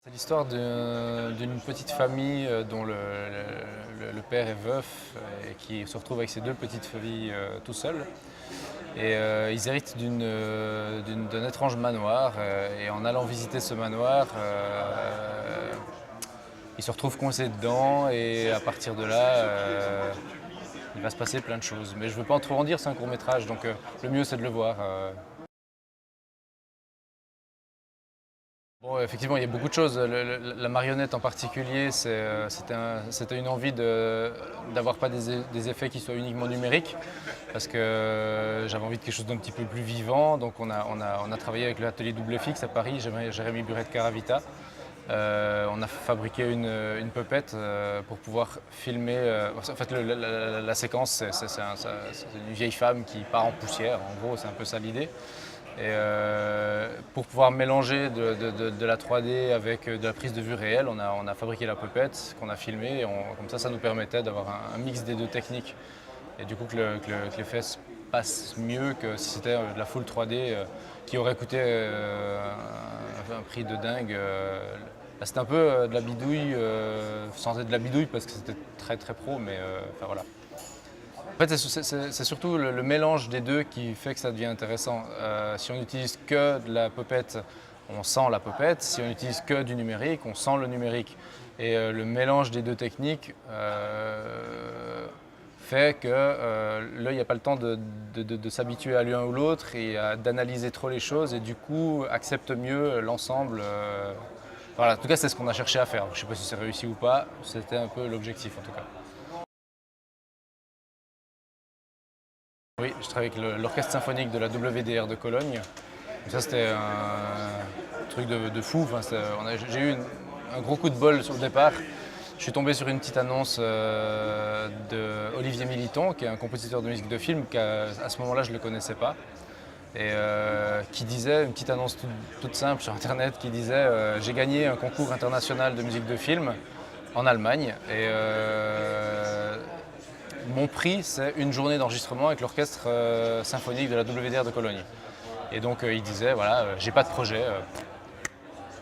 C'est l'histoire d'une petite famille dont le père est veuf et qui se retrouve avec ses deux petites filles tout seul. Et ils héritent d'un étrange manoir. Et en allant visiter ce manoir, ils se retrouvent coincés dedans. Et à partir de là, il va se passer plein de choses. Mais je ne veux pas en trop en dire, c'est un court métrage, donc le mieux c'est de le voir. Bon, effectivement, il y a beaucoup de choses. La marionnette en particulier, c'était une envie d'avoir pas des effets qui soient uniquement numériques, parce que j'avais envie de quelque chose d'un petit peu plus vivant. Donc on a travaillé avec l'atelier Double FX à Paris, Jérémy Buret de Caravita. On a fabriqué une puppet pour pouvoir filmer. En fait, la séquence, c'est une vieille femme qui part en poussière. En gros, c'est un peu ça l'idée. Et pour pouvoir mélanger de la 3D avec de la prise de vue réelle, on a fabriqué la puppet qu'on a filmée. Et comme ça nous permettait d'avoir un mix des deux techniques. Et du coup que les fesses passent mieux que si c'était de la full 3D qui aurait coûté un prix de dingue. Là, c'était un peu de la bidouille, sans être de la bidouille parce que c'était très très pro, mais enfin voilà. En fait, c'est surtout le mélange des deux qui fait que ça devient intéressant. Si on n'utilise que de la puppet, on sent la puppet. Si on n'utilise que du numérique, on sent le numérique. Et le mélange des deux techniques fait que l'œil n'a pas le temps de s'habituer à l'un ou l'autre et d'analyser trop les choses et du coup accepte mieux l'ensemble. Voilà, en tout cas, c'est ce qu'on a cherché à faire. Je ne sais pas si c'est réussi ou pas, c'était un peu l'objectif en tout cas. Oui, je travaille avec l'orchestre symphonique de la WDR de Cologne. Ça, c'était un truc de fou. Enfin, j'ai eu un gros coup de bol sur le départ. Je suis tombé sur une petite annonce d'Olivier Militon, qui est un compositeur de musique de film, qu'à ce moment-là, je ne le connaissais pas. Et qui disait, une petite annonce toute simple sur Internet, qui disait j'ai gagné un concours international de musique de film en Allemagne. Et mon prix, c'est une journée d'enregistrement avec l'orchestre symphonique de la WDR de Cologne. Et donc il disait, voilà, j'ai pas de projet,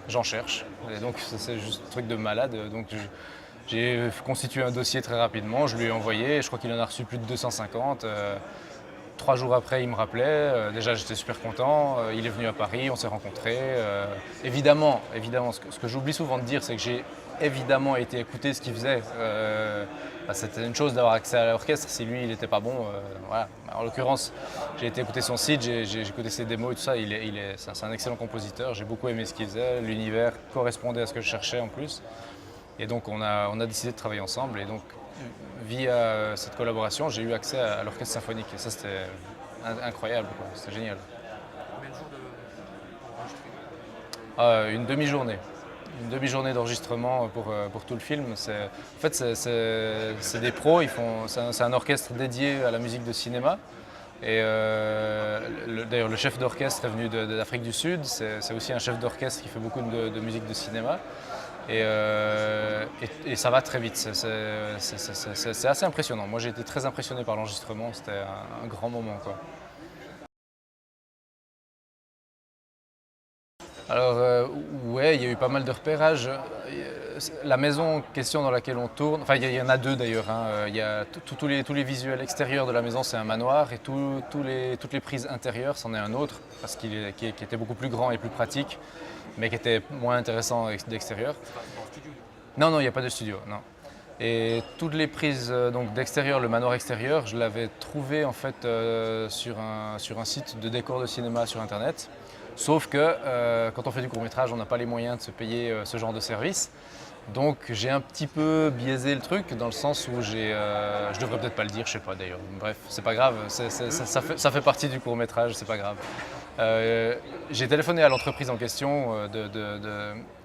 j'en cherche. Et donc c'est juste un truc de malade. Donc j'ai constitué un dossier très rapidement, je lui ai envoyé, je crois qu'il en a reçu plus de 250. 3 jours après, il me rappelait. Déjà, j'étais super content. Il est venu à Paris, on s'est rencontrés. Évidemment, ce que j'oublie souvent de dire, c'est que j'ai évidemment été écouter ce qu'il faisait. C'était une chose d'avoir accès à l'orchestre. Si lui, il n'était pas bon, voilà. En l'occurrence, j'ai été écouter son site, j'ai écouté ses démos et tout ça. C'est un excellent compositeur. J'ai beaucoup aimé ce qu'il faisait. L'univers correspondait à ce que je cherchais en plus. Et donc, on a décidé de travailler ensemble. Et donc, via cette collaboration, j'ai eu accès à l'orchestre symphonique. Et ça, c'était incroyable, c'était génial. Combien de jours Une demi-journée. Une demi-journée d'enregistrement pour tout le film. En fait, c'est des pros, c'est un orchestre dédié à la musique de cinéma. Et d'ailleurs, le chef d'orchestre est venu d'Afrique du Sud. C'est aussi un chef d'orchestre qui fait beaucoup de musique de cinéma. Et ça va très vite, c'est assez impressionnant. Moi j'ai été très impressionné par l'enregistrement, c'était un grand moment, quoi. Alors ouais, il y a eu pas mal de repérages. La maison en question dans laquelle on tourne, enfin il y en a deux d'ailleurs, hein. Il y a tous les visuels extérieurs de la maison, c'est un manoir, et toutes les prises intérieures, c'en est un autre, parce qui était beaucoup plus grand et plus pratique, mais qui était moins intéressant d'extérieur. C'est pas en studio. Non, il n'y a pas de studio, non. Et toutes les prises donc d'extérieur, le manoir extérieur, je l'avais trouvé en fait sur un site de décor de cinéma sur internet. Sauf que quand on fait du court-métrage, on n'a pas les moyens de se payer ce genre de service. Donc j'ai un petit peu biaisé le truc dans le sens où je devrais peut-être pas le dire, je sais pas d'ailleurs. Bref, c'est pas grave, ça fait partie du court-métrage, c'est pas grave. J'ai téléphoné à l'entreprise en question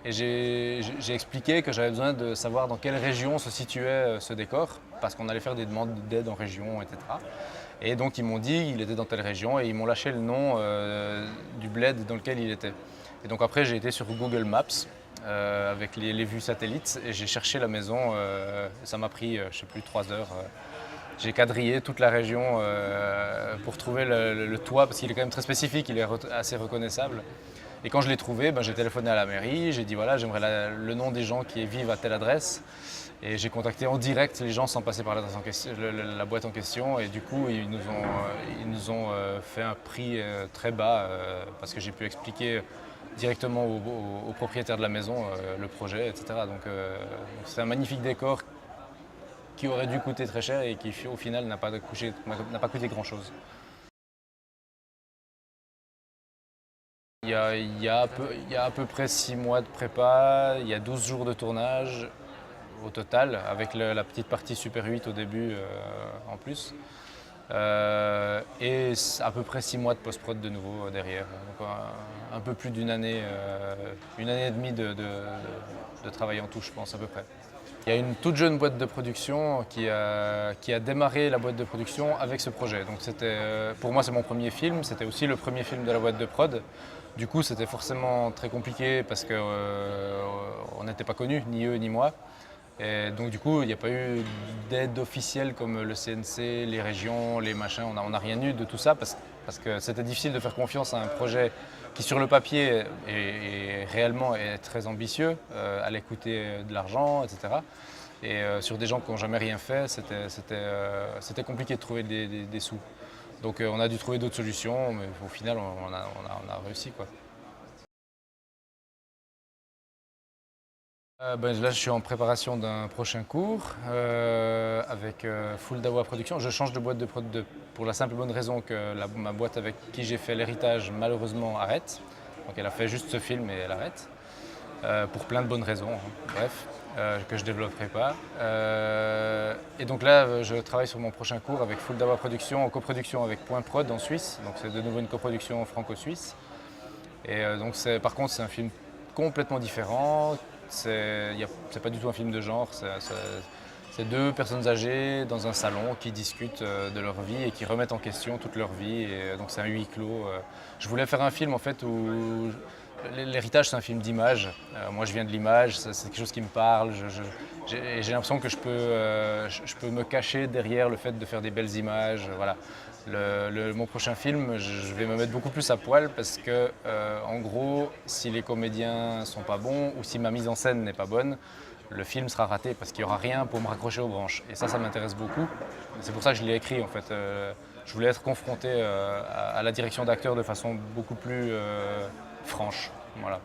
et j'ai expliqué que j'avais besoin de savoir dans quelle région se situait ce décor, parce qu'on allait faire des demandes d'aide en région, etc. Et donc ils m'ont dit qu'il était dans telle région et ils m'ont lâché le nom du bled dans lequel il était. Et donc après j'ai été sur Google Maps avec les vues satellites et j'ai cherché la maison. Ça m'a pris, je sais plus, 3 heures. J'ai quadrillé toute la région pour trouver le toit, parce qu'il est quand même très spécifique, il est assez reconnaissable. Et quand je l'ai trouvé, j'ai téléphoné à la mairie, j'ai dit voilà, j'aimerais le nom des gens qui vivent à telle adresse. Et j'ai contacté en direct les gens sans passer par l'adresse en question, la boîte en question. Et du coup, ils nous ont fait un prix très bas parce que j'ai pu expliquer directement au propriétaire de la maison le projet, etc. Donc c'est un magnifique décor qui aurait dû coûter très cher et qui au final n'a pas coûté grand-chose. Il y a à peu près 6 mois de prépa, il y a 12 jours de tournage au total, avec la petite partie Super 8 au début en plus. Et à peu près 6 mois de post-prod de nouveau derrière. Donc, un peu plus d'une année, une année et demie de travail en tout, je pense, à peu près. Il y a une toute jeune boîte de production qui a démarré la boîte de production avec ce projet. Donc pour moi, c'est mon premier film, c'était aussi le premier film de la boîte de prod. Du coup, c'était forcément très compliqué parce qu'on n'était pas connus, ni eux ni moi. Et donc du coup, il n'y a pas eu d'aide officielle comme le CNC, les régions, les machins. On n'a rien eu de tout ça parce que c'était difficile de faire confiance à un projet qui sur le papier est réellement est très ambitieux, allait coûter de l'argent, etc. Et sur des gens qui n'ont jamais rien fait, c'était compliqué de trouver des sous. Donc on a dû trouver d'autres solutions, mais au final on a réussi, quoi. Là, je suis en préparation d'un prochain cours avec Full Dawa Production. Je change de boîte de prod pour la simple et bonne raison que ma boîte avec qui j'ai fait l'héritage, malheureusement, arrête. Donc elle a fait juste ce film et elle arrête. Pour plein de bonnes raisons, hein. Bref, que je ne développerai pas. Et donc là, je travaille sur mon prochain cours avec Full Dawa Production, en coproduction avec Point Prod en Suisse. Donc c'est de nouveau une coproduction franco-suisse. Et donc par contre, c'est un film complètement différent. C'est pas du tout un film de genre, c'est deux personnes âgées dans un salon qui discutent de leur vie et qui remettent en question toute leur vie. Et donc c'est un huis clos. Je voulais faire un film en fait où l'héritage, c'est un film d'image. Moi je viens de l'image, c'est quelque chose qui me parle. J'ai l'impression que je peux me cacher derrière le fait de faire des belles images. Voilà. Mon prochain film, je vais me mettre beaucoup plus à poil parce que, en gros, si les comédiens sont pas bons ou si ma mise en scène n'est pas bonne, le film sera raté parce qu'il n'y aura rien pour me raccrocher aux branches. Et ça m'intéresse beaucoup. C'est pour ça que je l'ai écrit, en fait. Je voulais être confronté à la direction d'acteurs de façon beaucoup plus franche. Voilà.